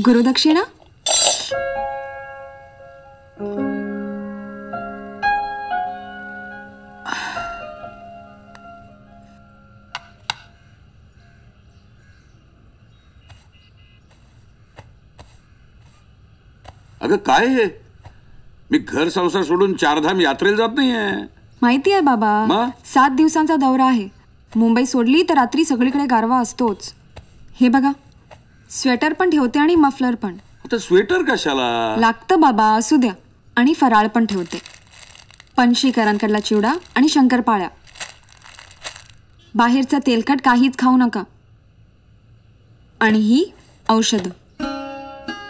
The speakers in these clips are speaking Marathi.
गुरुदक्षिणा? अगं काय हे? मी घर संसार सोडून चारधाम यात्रेला जात नाहीये. माहिती आहे बाबा, 7 दिवसांचा दौरा आहे. मुंबई सोडली तर रात्री सगळीकडे गारवा असतोच. हे बघा, स्वेटर पण ठेवते आणि मफलर पण. आता स्वेटर कशाला लागतं बाबा, असू द्या. आणि फराळ पण ठेवते. पंचशीकरांकडला चिवडा आणि शंकरपाळ्या. बाहेरचं तेलकट काहीच खाऊ नका. आणि ही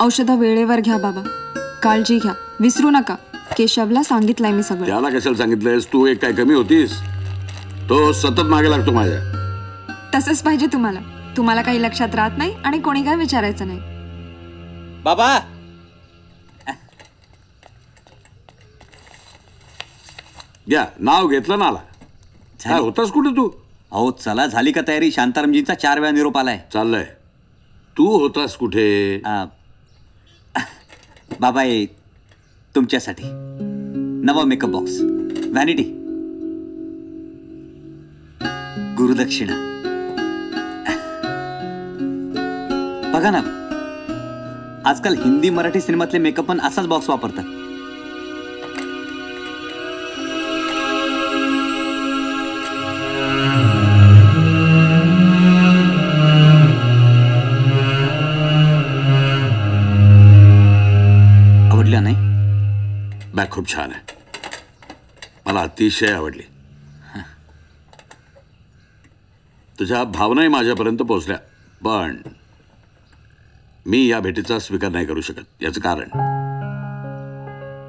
औषधं वेळेवर घ्या बाबा. काळजी घ्या, विसरू नका. केशवला सांगितलंय मी सगळं. त्याला कशाला सांगितलंयस? तू एक काय कमी होतीस? तो सतत मागे लागतो माझ्या. तसंच पाहिजे तुम्हाला. तुम्हाला काही लक्षात राहत नाही आणि कोणी काय विचारायचं नाही. बाबा घ्या, नाव घेतलं ना. काय होतास कुठे तू? अहो चला, झाली का तयारी? शांतारामजींचा 4 वेळा निरोप आलाय. चाललंय. तू होतास कुठे? बाबा ये तुमच्यासाठी नवा मेकअप बॉक्स, व्हॅनिटी, गुरुदक्षिणा. बघा ना, आजकाल हिंदी मराठी सिनेमातले मेकअप पण असाच बॉक्स वापरतात. आवडल्या नाही? बॅग खूप छान आहे. मला अतिशय आवडली. तुझ्या भावनाही माझ्यापर्यंत पोहोचल्या. पण मी या भेटीचा स्वीकार नाही करू शकत. याचं कारण,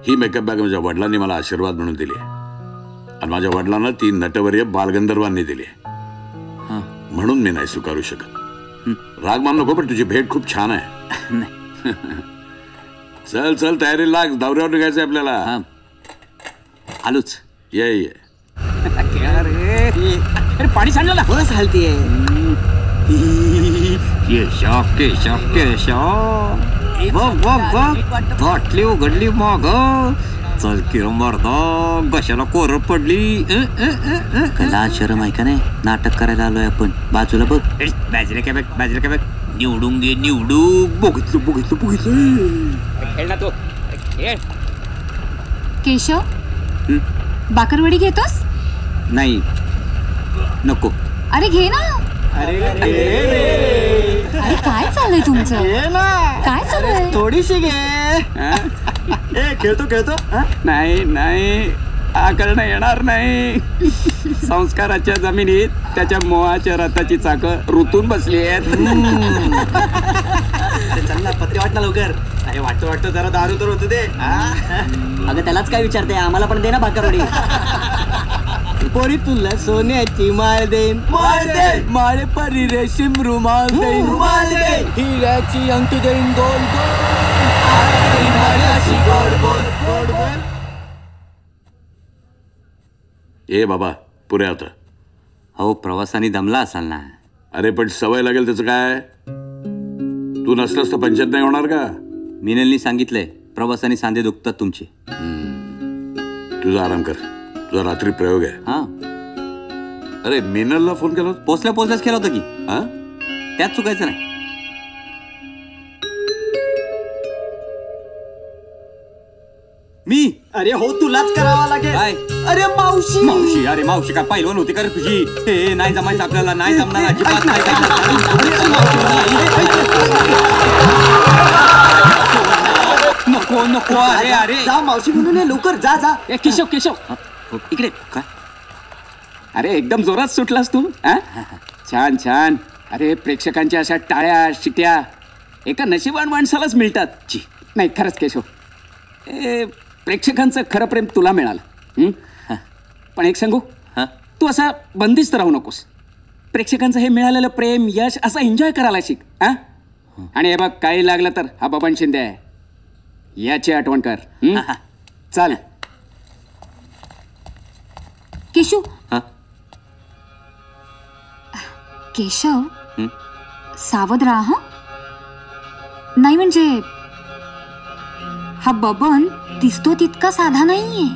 ही मेकअप बॅग माझ्या वडिलांनी मला आशीर्वाद म्हणून दिली आहे आणि माझ्या वडिलांना ती नटवर्य बालगंधर्वांनी दिली आहे. म्हणून मी नाही स्वीकारू शकत. राग मान नको, पण तुझी भेट खूप छान आहे. चल चल, तयारी लाग. दौऱ्यावर निघायचं आपल्याला. आलोच. ये पाणी सांडलं ना. बस हलतीये. केशव केशव केशव, बघ बघ बघ, बाटली उघडली माग. चल किर मर्दा, कशाला कोर पडली. कला शरम आहे का नाही? नाटक करायला आलोय आपण. बाजूला बघ. बाजूला काय बघ, बाजूला काय बघ. निवडून घे, निवडून. बघितलं बघितलं बघितलं. खेळ ना तो. केशव, बाकरवडी घेतोस? नाही नको. अरे घे ना. अरे अरे काय चाललंय तुमचं? काय चाललंय? थोडीशी घे. खेळतो खेळतो. नाही नाही, आकलन येणार नाही. संस्काराच्या जमिनीत त्याच्या मोहाच्या रथाची चाकं रुतून बसली आहेत. चल ना, पत्ते वाट ना लवकर. अरे वाटतो वाटतो, जरा दारू तर होतो ते. अगं त्यालाच काय विचारते, आम्हाला पण दे ना भाकरवडी. पोरी तुला सोन्याची माळ देईन, माळ दे. माळे परी रेशीम रुमाल देईन, रुमाल दे. हिऱ्याची अंगठी देईन, गोल गोल. ए बाबा, पुरे आता. हो, प्रवासाने दमला असाल ना. अरे पण सवय लागेल, त्याचं काय? तू नसलास तर पंचायत नाही होणार का? मिनलनी सांगितलंय, प्रवासाने सांधे दुखतात तुमचे. तुझा आराम कर. तुझा रात्री प्रयोग आहे. हा. अरे मिनलला फोन केला? पोचल्याच केला होता की. हा, त्यात चुकायचं नाही. मी? अरे हो, तुलाच करावा लागेल. काय? अरे मावशी. मावशी? अरे मावशी काय पहिलवान होती का रे तुझी? हे नाही जमायचं आपल्याला, नाही जमणार, अजिबात नाही नको नको. अरे अरे जा मावशी म्हणून ये, लवकर जा जा. केशव केशव इकडे. काय? अरे एकदम जोरात सुटलास तू. छान छान. अरे प्रेक्षकांच्या अशा टाळ्या शिट्या एका नशिबान माणसालाच मिळतात. नाही खरंच केशव, प्रेक्षकांचं खरं प्रेम तुला मिळालं. पण एक सांगू, तू असा बंदिस्त राहू नकोस. प्रेक्षकांचं हे मिळालेलं प्रेम, यश असं एन्जॉय करायला शिक. आणि हे बघ, काही लागलं तर हा बबन शिंदे आहे, याची आठवण कर. चाल. केशव, केशव, सावध राहा. नाही म्हणजे हा बबन दिसतो तितका साधा नाहीये.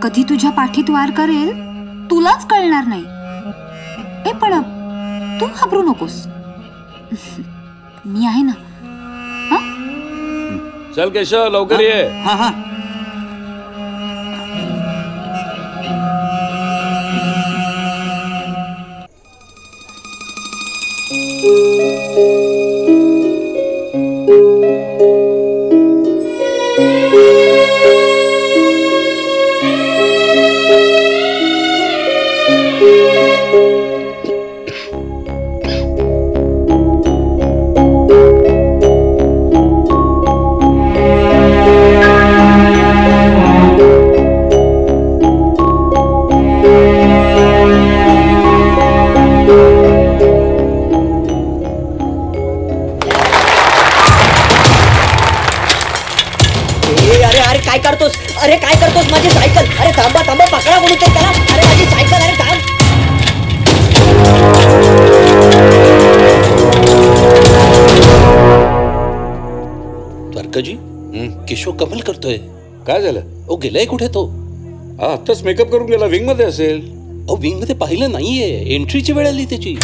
कधी तुझ्या पाठीत वार करेल तुलाच कळणार नाही. ए पण तू घाबरू नकोस, मी आहे ना. चल केशव लवकर ये. हा हा. अरे काय करतोस माझी सायकल. अरे थांबा थांबा पकडा कोणी तर त्याला. अरे माझी सायकल. अरे थांब. द्वारकाजी केशव कमाल करतोय. काय झालं? ओ गेलाय कुठे तो? आत्ताच मेकअप करून गेला. विंग मध्ये असेल. अहो विंग मध्ये पाहिलं नाहीये. एंट्रीची वेळ आली त्याची.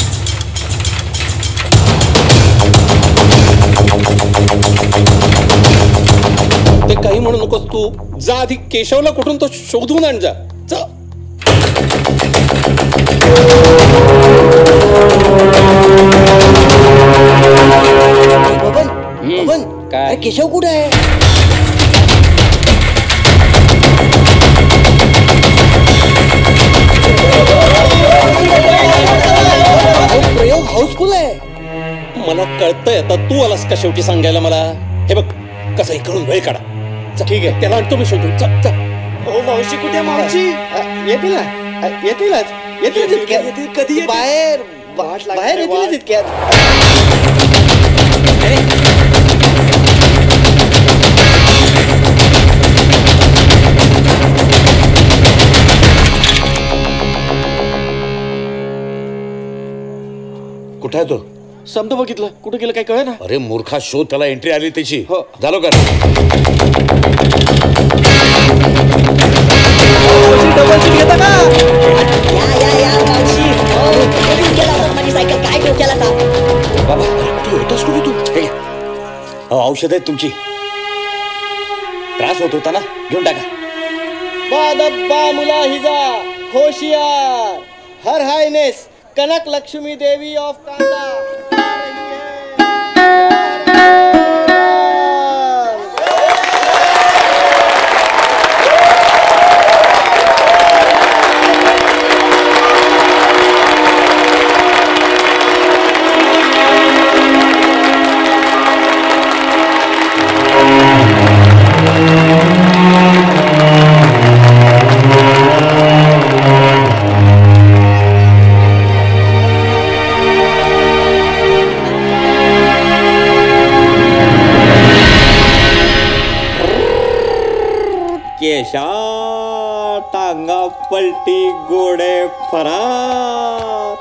ते काही म्हणू नकोस तू. जा आधी केशवला कुठून तो शोधून आण. जा जा. बबन बबन काय केशव कुठे आहे? प्रयोग हाऊसफुल आहे. मला कळतंय आता तू आलास का शेवटी सांगायला मला. हे बघ कसं इकडून वेळ काढा. ठीक आहे त्याला आणतो मी शोधून. हो मावशी कुठे? मावशी येतील ना. येतीलच. येतील तितक्यात. कधी बाहेर बाहेर येतील तितक्यात. कुठे आहे तो? समजा बघितलं कुठे गेलं काय कळे ना. अरे मूर्खा, शोध त्याला. एंट्री आली त्याची. हो. झालो कर. या मावशी. माझी सायकल काय डोक्याला ताप. बाबा तू होतास कुठे तू? औषध आहेत तुमची. त्रास होत होता ना, घेऊन टाका. बादब्बा मुलाहिजा होशियार. हर हायनेस कनक लक्ष्मी देवी ऑफ कांदा. केशा टांगा पलटी गोडे फरार.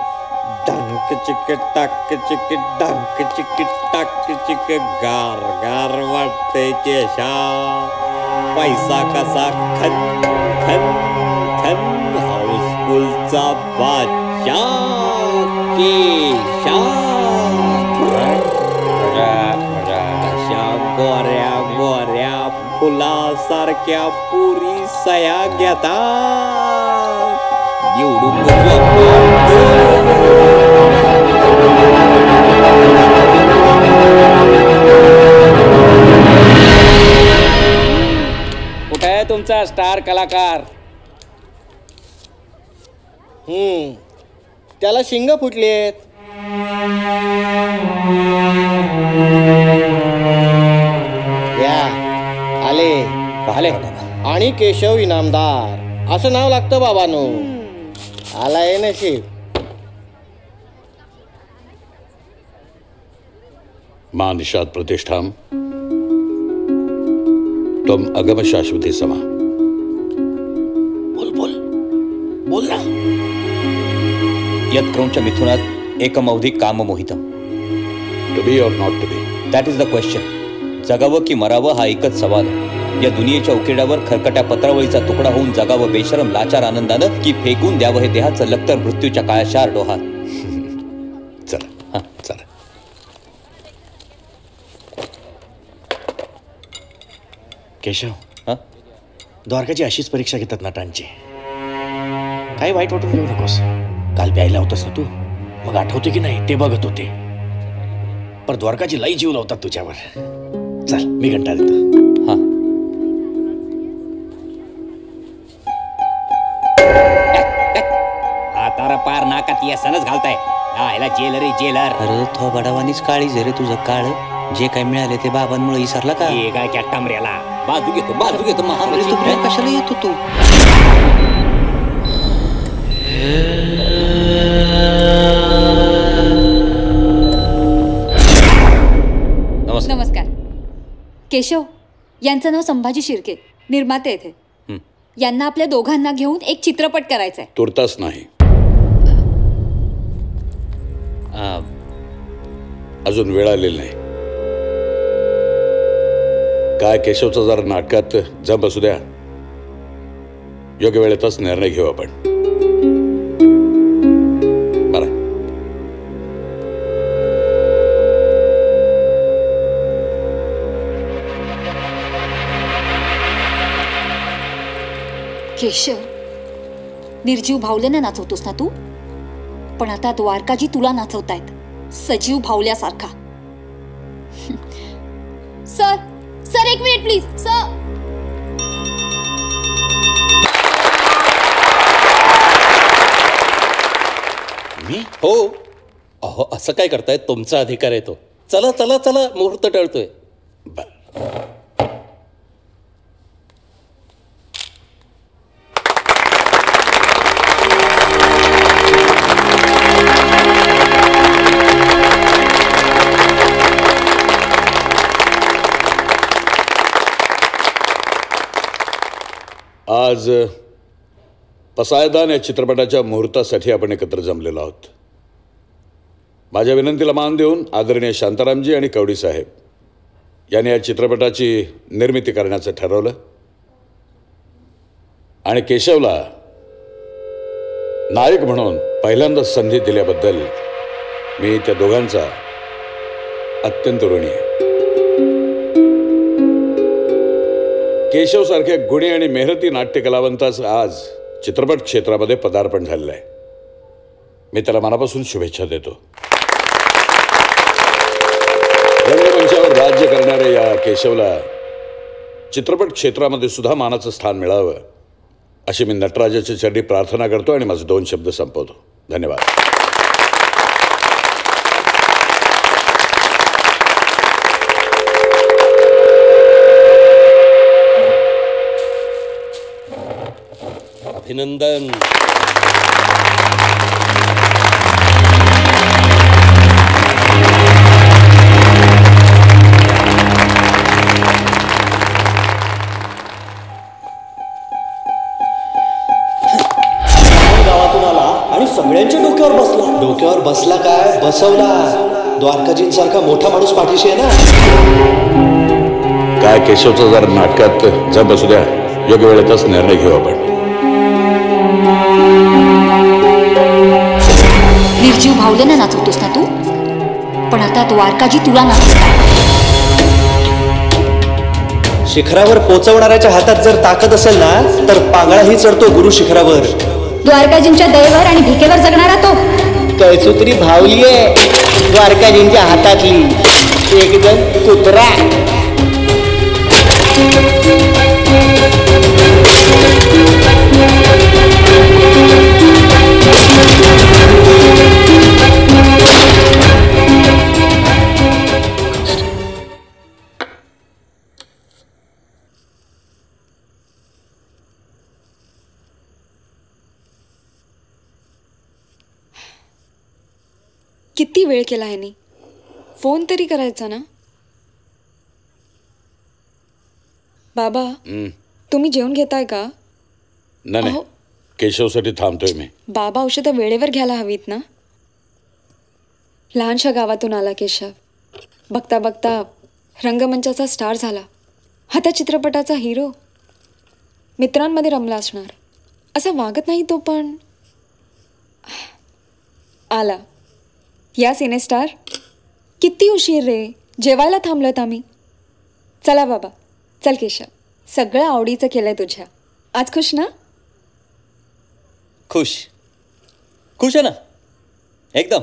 डंक चिक टाक चिक डंक चिक टाक चिक. गार गार वाटते केशा. पैसा कसा खन खन खन. हाऊसफुलचा बादशाह केशा. अशा गोऱ्या गोऱ्या फुलासारख्या पुरी सया घेता. एवढून कुठे आहे तुमचा स्टार कलाकार? त्याला शिंग फुटलीत. या आले आले. आणि केशव इनामदार असं नाव लागतं बाबांनो. आलाय नशीब. मां निषाद प्रतिष्ठाम तुम अगम शाश्वती समा. बोल बोल बोल ना. यत्क्रौंच मिथुनात एकमौधी काम मोहितम. To be or not to be? That is the question. जगावं की मरावं हा एकच सवाल आहे. या दुनियेच्या उकेड्यावर खरकट्या पत्रावळीचा तुकडा होऊन जगावं बेशरम लाचार आनंदानं की फेकून द्यावं हे देहाचं लक्तर मृत्यूच्या काळाशार डोहात. चला चला. केशव, हा? द्वारकाची अशीच परीक्षा घेतात नटांची. काही वाईट वाटून घेऊ नकोस. काल प्यायला होतास ना तू, मग आठवते की नाही ते बघत होते. पर द्वारकाची लई जीव लावतात तुझ्यावर. चल मी घंटा देतो. हा. आता पार नाकात येसनच घालताय. ह्याला जेलर रे जेलर. अरे थो बडावानीच काळी झरे तुझं काळ. जे काय मिळाले ते बाबांमुळे विसरला का? हे काय कॅटामऱ्याला बाजू घेतो अरे तू पुढे कशाला येतो तू? नमस्कार. केशव यांचं नाव संभाजी शिर्के, निर्माते येथे. यांना आपल्या दोघांना घेऊन एक चित्रपट करायचा आहे. तुर्तास नाही. अजून वेळ आलेली नाही. काय केशवचा जरा नाटकात जम बसू द्या. योग्य वेळेतच निर्णय घेऊ आपण. बरं. केशव, निर्जीव भावल्यानं नाचवतोस ना तू, पण आता द्वारकाजी तुला नाचवतायत सजीव भावल्यासारखा. सर सर एक मिनिट प्लीज. सर मी हो. अहो असं काय करताय? तुमचा अधिकार आहे तो. चला चला चला, मुहूर्त टळतोय. आज पसायदान या चित्रपटाच्या मुहूर्तासाठी आपण एकत्र जमलेलो आहोत. माझ्या विनंतीला मान देऊन आदरणीय शांतारामजी आणि कवडी साहेब यांनी या चित्रपटाची निर्मिती करण्याचं ठरवलं आणि केशवला नायक म्हणून पहिल्यांदा संधी दिल्याबद्दल मी त्या दोघांचा अत्यंत ऋणी आहे. केशवसारख्या गुणी आणि मेहनती नाट्यकलावंताचं आज चित्रपट क्षेत्रामध्ये पदार्पण झालेलं आहे. मी त्याला मनापासून शुभेच्छा देतो. रंगमंचावर राज्य करणाऱ्या या केशवला चित्रपट क्षेत्रामध्ये सुद्धा मानाचं स्थान मिळावं अशी मी नटराजाच्या चरणी प्रार्थना करतो आणि माझे 2 शब्द संपवतो. धन्यवाद. अभिनंदन. गावातून आला आणि सगळ्यांच्या डोक्यावर बसला. डोक्यावर बसला काय, बसवला. द्वारकाजींसारखा मोठा माणूस पाठीशी आहे ना. काय केशवचा जरा नाटकात जम बसू द्या. योग्य वेळेतच निर्णय घेऊ आपण. निर्जीव भावल्यानं नाचवतोस ना तू, पण आता द्वारकाजी तुला नाचवताय. शिखरावर पोचवणाऱ्याच्या हातात जर ताकद असेल ना, तर पांगळाही चढतो गुरु शिखरावर. द्वारकाजींच्या दयेवर आणि भिकेवर जगणारा तो कैसुत्री भावली आहे द्वारकाजींच्या हातातली. एकदम कुत्रा. किती वेळ केला ह्यानी? फोन तरी करायचा ना. बाबा तुम्ही जेवण घेताय का? नाही, केशवसाठी थांबतोय मी. बाबा औषधं वेळेवर घ्यायला हवीत ना. लहानशा गावातून आला केशव, बघता बघता रंगमंचाचा स्टार झाला. हा त्या चित्रपटाचा हिरो. मित्रांमध्ये रमला असणार. असा वागत नाही तो, पण आला. या सिनेस्टार. किती उशीर रे, जेवायला थांबलोत आम्ही. चला बाबा, चल केशव, सगळं आवडीचं केलंय तुझ्या. आज खुश ना? खुश खुश आहे ना एकदम.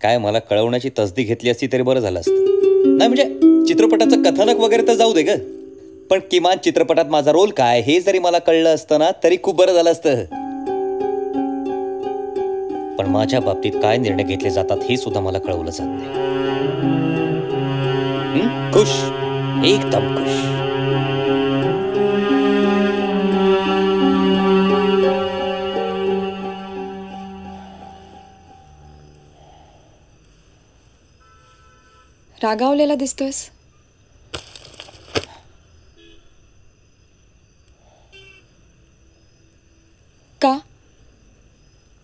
काय मला कळवण्याची तसदी घेतली असती तरी बरं झालं असतं. नाही म्हणजे चित्रपटाचं कथानक वगैरे तर जाऊ दे ग, पण किमान चित्रपटात माझा रोल काय हे जरी मला कळलं असतं ना तरी खूप बरं झालं असतं. पण माझ्या बाबतीत काय निर्णय घेतले जातात हे सुद्धा मला कळवलं जात नाही. खुश, एकदम खुश. रागावलेला दिसतोयस. का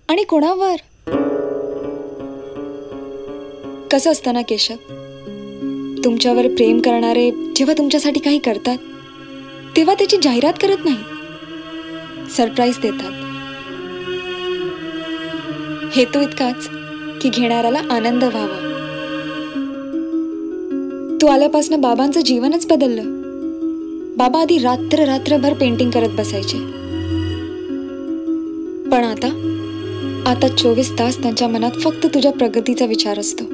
आणि कोणावर? कसं असतं ना केशव, तुमच्यावर प्रेम करणारे जेव्हा तुमच्यासाठी काही करतात तेव्हा त्याची जाहिरात करत नाहीत, सरप्राईज देतात. हेतू इतकाच की घेणाऱ्याला आनंद व्हावा. तू आल्यापासून बाबांचं जीवनच बदललं. बाबा आधी रात्रभर पेंटिंग करत बसायचे, पण आता 24 तास त्यांच्या मनात फक्त तुझ्या प्रगतीचा विचार असतो.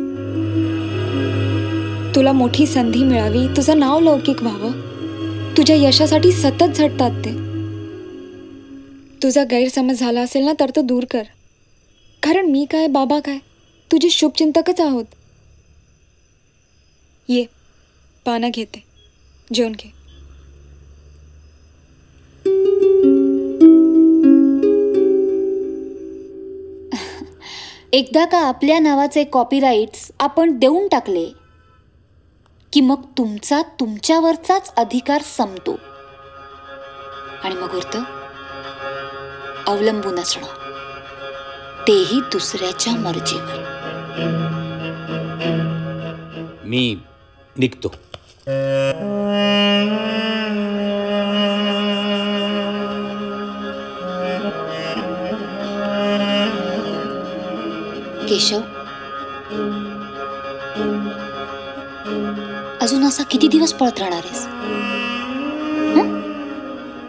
तुला मोठी संधी मिळावी, तुझं नाव लौकिक व्हावं, तुझ्या यशासाठी सतत झटतात ते. तुझा गैरसमज झाला असेल ना तर तो दूर कर, कारण मी काय बाबा काय तुझी शुभचिंतकच आहोत. ये, पानं घेते, जेवण घे. एकदा का आपल्या नावाचे कॉपीराईट्स आपण देऊन टाकले की मग तुमचा तुमच्यावरचाच अधिकार संपतो आणि मग उरतं अवलंबून असणं, तेही दुसऱ्याच्या मर्जीवर. मी निघतो. केशव, अजून असा किती दिवस पळत राहणार आहेस?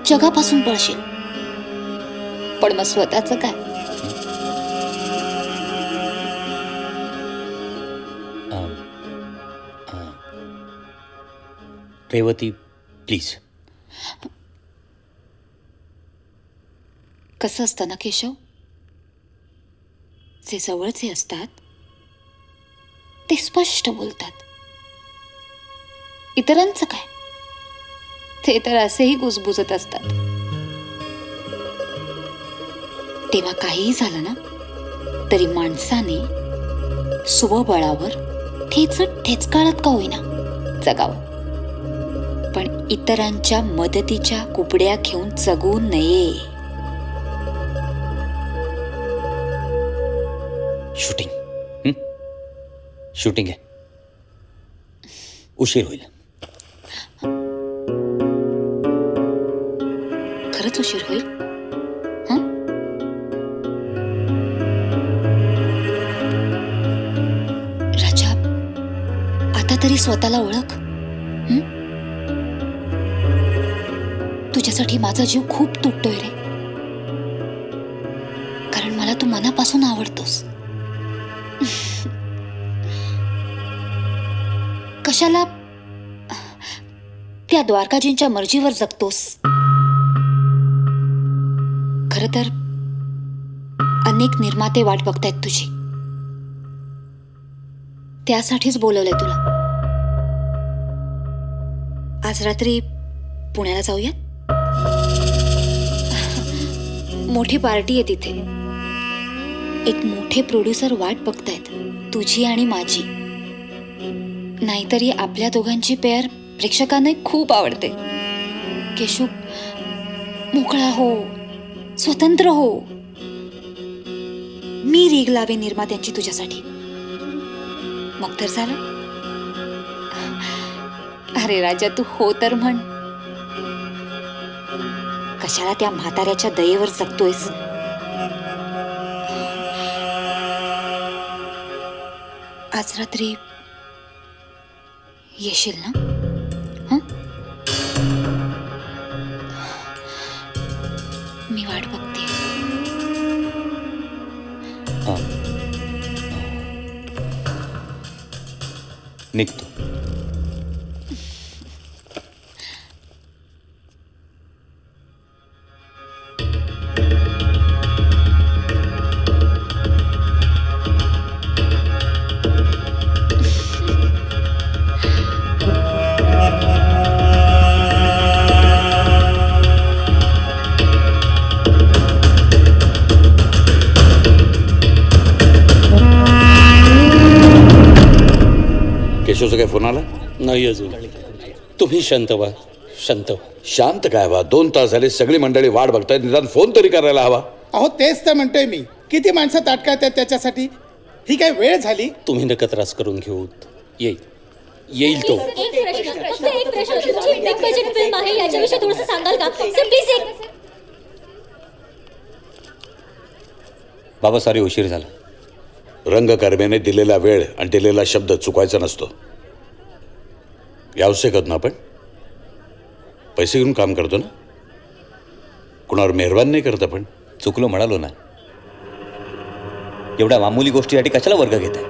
जगापासून पळशील, पण मग स्वतःचं काय? रेवती, प्लीज. कसं असतं ना केशव, जे जवळचे असतात ते स्पष्ट बोलतात. इतरांचं काय, ते तर असेही कुजबुजत असतात. तेव्हा काहीही झालं ना तरी माणसाने स्वबळावर ठेचकाळत का होईना जगावं, पण इतरांच्या मदतीच्या कुपड्या घेऊन जगू नये. शूटिंग आहे, उशीर होईल. खरंच उशीर होईल. राजा, आता तरी स्वतःला ओळख. तुझ्यासाठी माझा जीव खूप तुटतोय रे, कारण मला तू मनापासून आवडतोस. कशाला त्या द्वारकाजींच्या मर्जीवर जगतोस? खरं तर अनेक निर्माते वाट बघतायत तुझी, त्यासाठीच बोलवलंय तुला. आज रात्री पुण्याला जाऊयात. मोठी पार्टी आहे तिथे. एक मोठे प्रोड्युसर वाट बघतायत तुझी आणि माझी. नाहीतरी आपल्या दोघांची पेअर प्रेक्षकांना खूप आवडते. केशव, मोकळा हो, स्वतंत्र हो. मी रीग लावे निर्मात्यांची तुझ्यासाठी. मग तर झालं. अरे राजा, तू हो तर म्हण. कशाला त्या म्हाताऱ्याच्या दयेवर जगतोयस? आज रात्री येशील ना? हं? मी वाट बघते. निघतो. केशवचा काय फोन आला नाही अजून. तुम्ही शांत व्हा, शांत व्हा. शांत काय व्हा? 2 तास झाले, सगळी मंडळी वाट बघतायत, निदान फोन तरी करायला हवा. अहो तेच तर म्हणतोय मी. किती माणसं ताटकायत आहेत त्याच्यासाठी. ही काय वेळ झाली? तुम्ही नका त्रास करून घेऊ. येईल तो. याच्याविषयी थोडंसं सांगाल का प्लीज? बाबा सॉरी, उशीर झाला. रंगकर्म्याने दिलेला वेळ आणि दिलेला शब्द चुकवायचा नसतो. व्यावसायिक ना आपण, पैसे घेऊन काम करतो ना, कुणावर मेहरबान नाही करत आपण. चुकलो म्हणालो ना. एवढ्या मामूली गोष्टीसाठी कशाला वर्ग घेताय?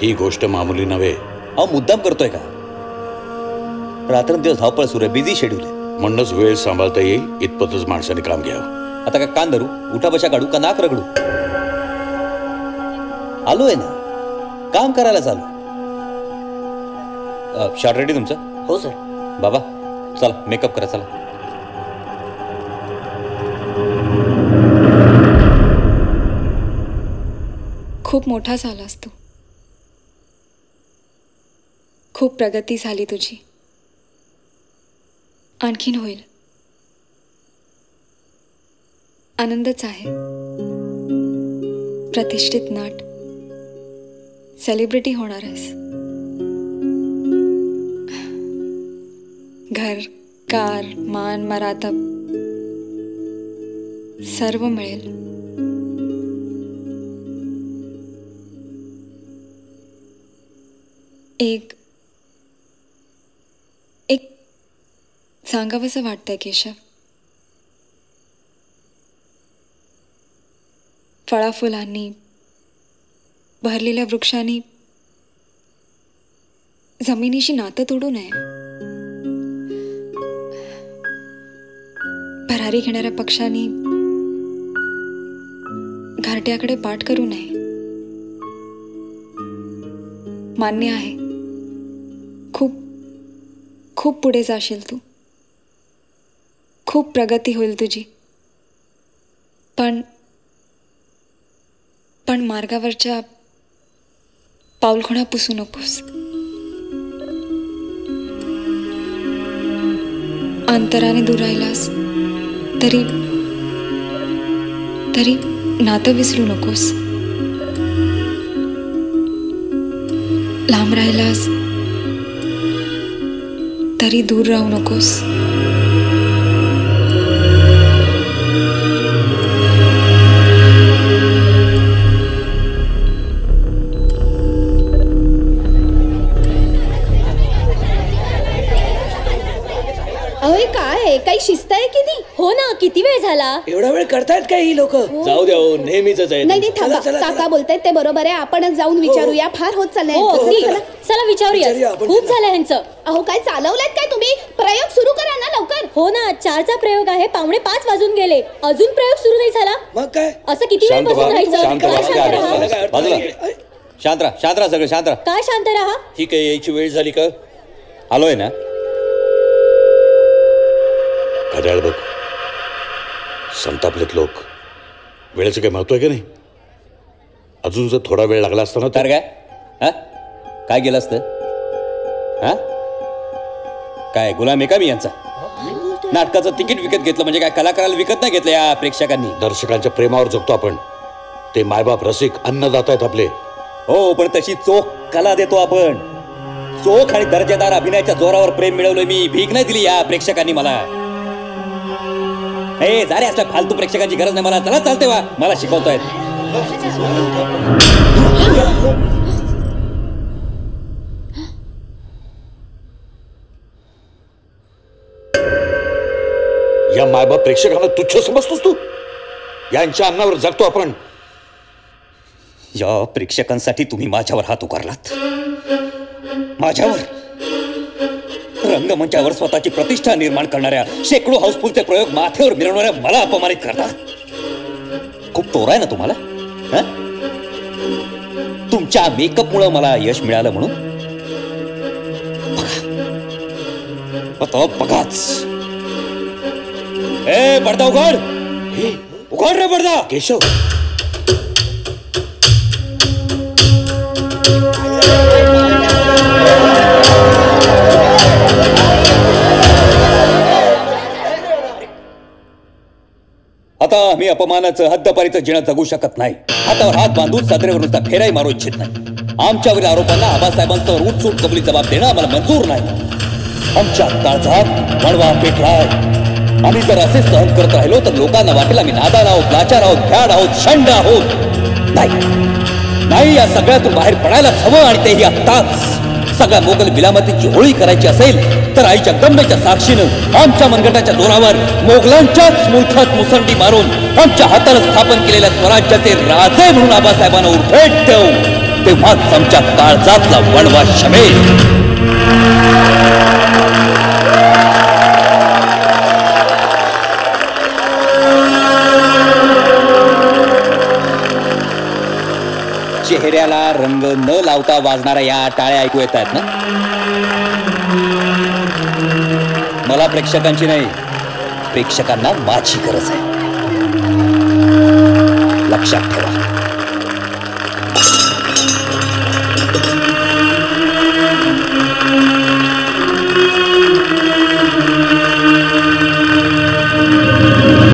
ही गोष्ट मामूली नव्हे. अहो मुद्दाम करतोय का? रात्रंदिवस धावपळ सुरू आहे, बिझी शेड्यूल आहे. म्हणूनच वेळ सांभाळता येईल इतपतच माणसाने काम घ्यावं. आता का कान धरू, उठाबशा काढू का नाक रगडू? आलोय ना, काम करायला चालू. शॉर्ट रेडी तुमचं? हो सर. बाबा चला मेकअप करा. चला. खूप मोठा झालास तू. खूप प्रगती झाली तुझी. आणखीन होईल. आनंदच आहे. प्रतिष्ठित नट, सेलिब्रिटी होणार आहेस. घर, कार, मान, मरातब सर्व मिळेल. एक सांगावंसं वाटतंय केशव. फळाफुलांनी भरलेल्या वृक्षांनी जमिनीशी नातं तोडू नये. भरारी घेणाऱ्या पक्षांनी घरट्याकडे पाठ करू नये. मान्य आहे, खूप खूप पुढे जाशील तू. खूप प्रगती होईल तुझी. पण मार्गावरच्या पाऊलखुणा पुसू नकोस. अंतराने दूर राहिलास तरी नातं विसरू नकोस. लांब राहिलास तरी दूर राहू नकोस. काही शिस्त आहे की नाही? हो ना, किती वेळ झाला? एवढा वेळ करतायत काय ही लोक? जाऊ द्या, नेहमीच आहे. नाही थांबा, काका बोलतायत ते बरोबर आहे. आपणच जाऊन विचारूया. फार होत चाललंय. चला विचारूया. खूप झालं ह्यांचं. अहो काय चालवलंय काय तुम्ही? प्रयोग सुरू करा ना लवकर. हो ना, 4चा प्रयोग आहे. 4:45 वाजून गेले, अजून प्रयोग सुरू नाही झाला. मग काय असं किती वेळ बसून राहायचं? शांत राहा सगळं, शांत राहा. काय शांत राहा? ही काय यायची वेळ झाली का? आलोय ना. घड्याळ बघ. संतापलेत लोक. वेळेचं काय महत्व आहे का नाही? अजून जर थोडा वेळ लागला असता ना तर काय गेलं असतं? काय गुलाम आहे का मी यांचा? नाटकाचं तिकीट विकत घेतलं म्हणजे काय कलाकाराला विकत नाही घेतलं या प्रेक्षकांनी? दर्शकांच्या प्रेमावर जगतो आपण. ते मायबाप रसिक अन्नदाता आहेत आपले. हो, पण तशी चोख कला देतो आपण. चोख आणि दर्जेदार अभिनयाच्या जोरावर प्रेम मिळवलंय मी. भीक नाही दिली या प्रेक्षकांनी मला. हे जारे असल्या फालतू प्रेक्षकांची गरज नाही मला. चला चालते वा, मला शिकवतोय. या मायबाप प्रेक्षकांना तुच्छ समजतोस तू? यांच्या अन्नावर जगतो आपण. या प्रेक्षकांसाठी तुम्ही माझ्यावर हात उगारलात. माझ्यावर रंगमंचावर स्वतःची प्रतिष्ठा निर्माण करणाऱ्या, शेकडो हाऊसफुलचे प्रयोग माथ्यावर मिरवणाऱ्या मला अपमानित करता. खूप तोरा आहे ना तुम्हाला? तुमच्या मेकअपमुळे मला यश मिळालं म्हणून बघाच. ए पडदा उघड, उघड रे पडदा. केशव, आता मी अपमानाचं हद्दपारीचं जिणं जगू शकत नाही. हातावर हात बांधून सदरेवर नुसता फेराही मारू इच्छित नाही. आमच्यावरील आरोपांना आबासाहेबांचं उठसूट कबुली जबाब देणं आम्हाला मंजूर नाही. आमच्या काळजात वणवा पेटलाय. आम्ही जर असे सहन करत राहिलो तर लोकांना वाटेल आम्ही नादान आहोत, लाचार आहोत, भ्याड आहोत, शंड आहोत. नाही, या सगळ्यातून बाहेर पडायलाच हवं, आणि तेही आत्ताच. सगळ्या मोगल बिलामतीची होळी करायची असेल तर आई जगदंबेच्या साक्षीनं आमच्या मनगटाच्या जोरावर मोगलांच्याच मुलखात मुसंडी मारून आमच्या हातानं स्थापन केलेल्या स्वराज्याचे राजे म्हणून आबासाहेबांना उर्फेट देऊ. तेव्हाच आमच्या काळजातला वणवा शमेल. चेहऱ्याला रंग न लावता वाजणाऱ्या या टाळ्या ऐकू येत आहेत ना? मला प्रेक्षकांची नाही, प्रेक्षकांना माझी गरज आहे. लक्षात ठेवा.